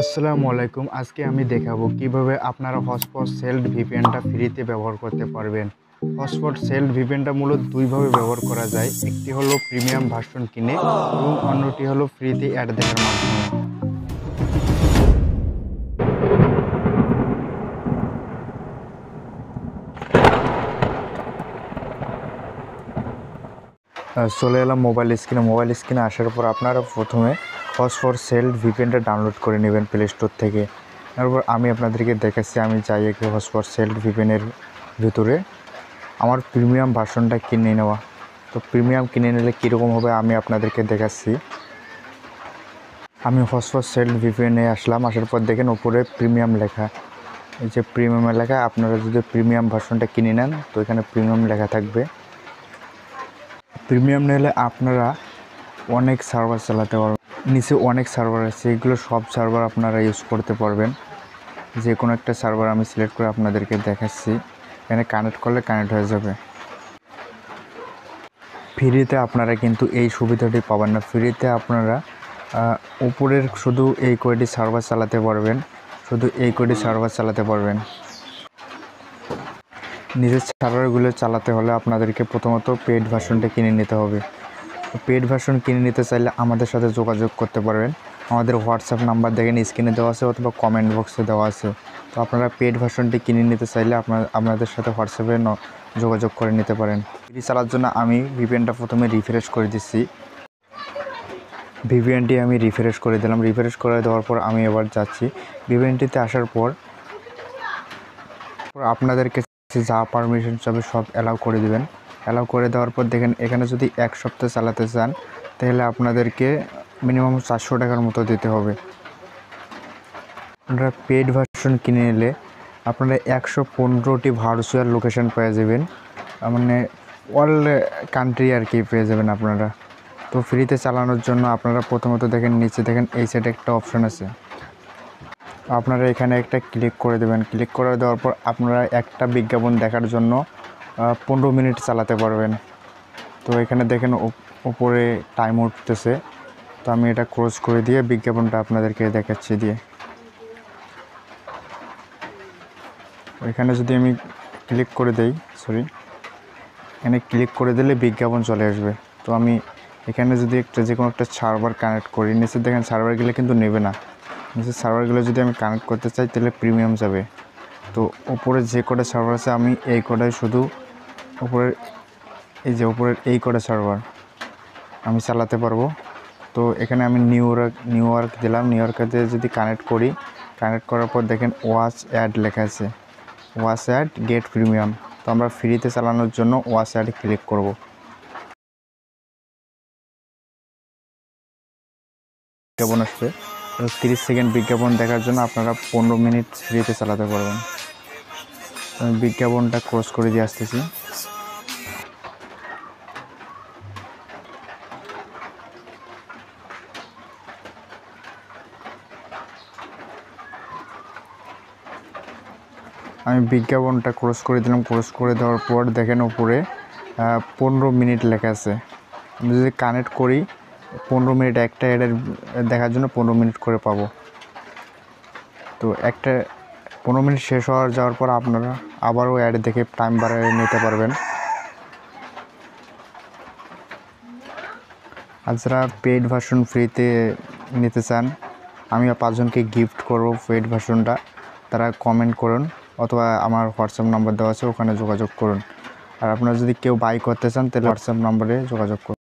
আসসালামু আলাইকুম। আজকে আমি দেখাবো কিভাবে আপনারা হটস্পট সেল্ড ভিপিএনটা ফ্রিতে ব্যবহার করতে পারবেন। হটস্পট সেল্ড ভিপিএনটা মূলত দুইভাবে ব্যবহার করা যায়। একটি হলো প্রিমিয়াম ভার্সন কিনে এবং অন্যটি হলো ফ্রিতে অ্যাড দেখার মাধ্যমে। চলে এলাম মোবাইল স্ক্রিনে আসার পর আপনারা প্রথমে হটস্পট সেল্ড ভিপিএনটা ডাউনলোড করে নেবেন প্লে স্টোর থেকে। তারপর আমি আপনাদেরকে দেখাচ্ছি, আমি চাই একে হটস্পট সেল্ড ভিপিএনের ভিতরে আমার প্রিমিয়াম ভার্সনটা কিনে নেওয়া। তো প্রিমিয়াম কিনে নিলে কীরকম হবে আমি আপনাদেরকে দেখাচ্ছি। আমি হটস্পট সেল্ড ভিপিএনে আসলাম, আসার পর দেখেন উপরে প্রিমিয়াম লেখা, এই যে প্রিমিয়াম লেখা। আপনারা যদি প্রিমিয়াম ভার্সনটা কিনে নেন তো এখানে প্রিমিয়াম লেখা থাকবে। প্রিমিয়াম নিলে আপনারা অনেক সার্ভার চালাতে পারবেন। নিচে অনেক সার্ভার আছে, এগুলো সব সার্ভার আপনারা ইউজ করতে পারবেন। যে কোনো একটা সার্ভার আমি সিলেক্ট করে আপনাদেরকে দেখাচ্ছি। এখানে কানেক্ট করলে কানেক্ট হয়ে যাবে। ফ্রিতে আপনারা কিন্তু এই সুবিধাটি পাবেন না। ফ্রিতে আপনারা উপরের শুধু এই কয়টি সার্ভার চালাতে পারবেন, শুধু এই কয়টি সার্ভার চালাতে পারবেন। নিজের সার্ভারগুলো চালাতে হলে আপনাদেরকে প্রথমত পেইড ভার্সনটা কিনে নিতে হবে। পেইড ভার্সন কিনে নিতে চাইলে আমাদের সাথে যোগাযোগ করতে পারবেন। আমাদের হোয়াটসঅ্যাপ নাম্বার দেখেন স্ক্রিনে দেওয়া আছে অথবা কমেন্ট বক্সে দেওয়া আছে। তো আপনারা পেইড ভার্সনটি কিনে নিতে চাইলে আপনাদের সাথে হোয়াটসঅ্যাপে যোগাযোগ করে নিতে পারেন। ফ্রি চালার জন্য আমি ভিপিএনটা প্রথমে রিফ্রেশ করে দিচ্ছি। ভিপিএনটি আমি রিফ্রেশ করে দিলাম। রিফ্রেশ করে দেওয়ার পর আমি এবার যাচ্ছি ভিপিএনটিতে। আসার পর আপনাদেরকে যা পারমিশন চাবে সব অ্যালাউ করে দেবেন। অ্যালাউ করে দেওয়ার পর দেখেন এখানে যদি 1 সপ্তাহ চালাতে চান তাহলে আপনাদেরকে মিনিমাম 400 টাকার মতো দিতে হবে। আপনারা পেইড ভার্সন কিনে নিলে আপনারা 115টি ভার্চুয়াল লোকেশন পেয়ে যাবেন, মানে অল কান্ট্রি আর কি পেয়ে যাবেন আপনারা। তো ফ্রিতে চালানোর জন্য আপনারা প্রথমত দেখেন নিচে দেখেন এই সাইডে একটা অপশন আছে, আপনারা এখানে একটা ক্লিক করে দেবেন। ক্লিক করে দেওয়ার পর আপনারা একটা বিজ্ঞাপন দেখার জন্য 15 মিনিট চালাতে পারবেন। তো এখানে দেখেন উপরে টাইম উঠতেছে, তো আমি এটা ক্লোজ করে দিয়ে বিজ্ঞাপনটা আপনাদেরকে দেখাচ্ছি দিয়ে। এখানে যদি আমি ক্লিক করে দেই, এখানে ক্লিক করে দিলে বিজ্ঞাপন চলে আসবে। তো আমি এখানে যদি যে কোনো একটা সার্ভার কানেক্ট করি, নিচে দেখেন সার্ভারগুলো কিন্তু নেবে না। নিচের সার্ভারগুলো যদি আমি কানেক্ট করতে চাই তাহলে প্রিমিয়াম যাবে। তো উপরে যে কটা সার্ভার আছে আমি এই কটাই শুধু উপরের উপরের এই কটা সার্ভার আমি চালাতে পারবো। তো এখানে আমি নিউ ইয়র্ক দিলাম। নিউ ইয়র্কে যদি কানেক্ট করি, কানেক্ট করার পর দেখেন ওয়াচ অ্যাড লেখা আছে, ওয়াচ অ্যাড গেট প্রিমিয়াম। তো আমরা ফ্রিতে চালানোর জন্য ওয়াচ অ্যাডে ক্লিক করব। বিজ্ঞাপন আসবে, 30 সেকেন্ড বিজ্ঞাপন দেখার জন্য আপনারা 15 মিনিট ফ্রিতে চালাতে পারবেন। আমি বিজ্ঞাপনটা ক্লোজ করে দিয়ে আসতেছি। আমি বিজ্ঞাপনটা ক্লোজ করে দিলাম। ক্লোজ করে দেওয়ার পর দেখেন উপরে 15 মিনিট লেখা আছে। আমি যদি কানেক্ট করি 15 মিনিট, একটা অ্যাডের দেখার জন্য 15 মিনিট করে পাবো। তো একটা 15 মিনিট শেষ যাওয়ার পর আপনারা আবারও অ্যাড দেখে টাইম বাড়িয়ে নিতে পারবেন। আর যারা পেইড ভার্সন ফ্রিতে নিতে চান, আমি 5 জনকে গিফট করব পেইড ভার্সনটা। তারা কমেন্ট করুন অথবা আমার হোয়াটসঅ্যাপ নাম্বার দেওয়া আছে, ওখানে যোগাযোগ করুন। আর আপনারা যদি কেউ বাই করতে চান তাহলে হোয়াটসঅ্যাপ নাম্বারে যোগাযোগ করুন।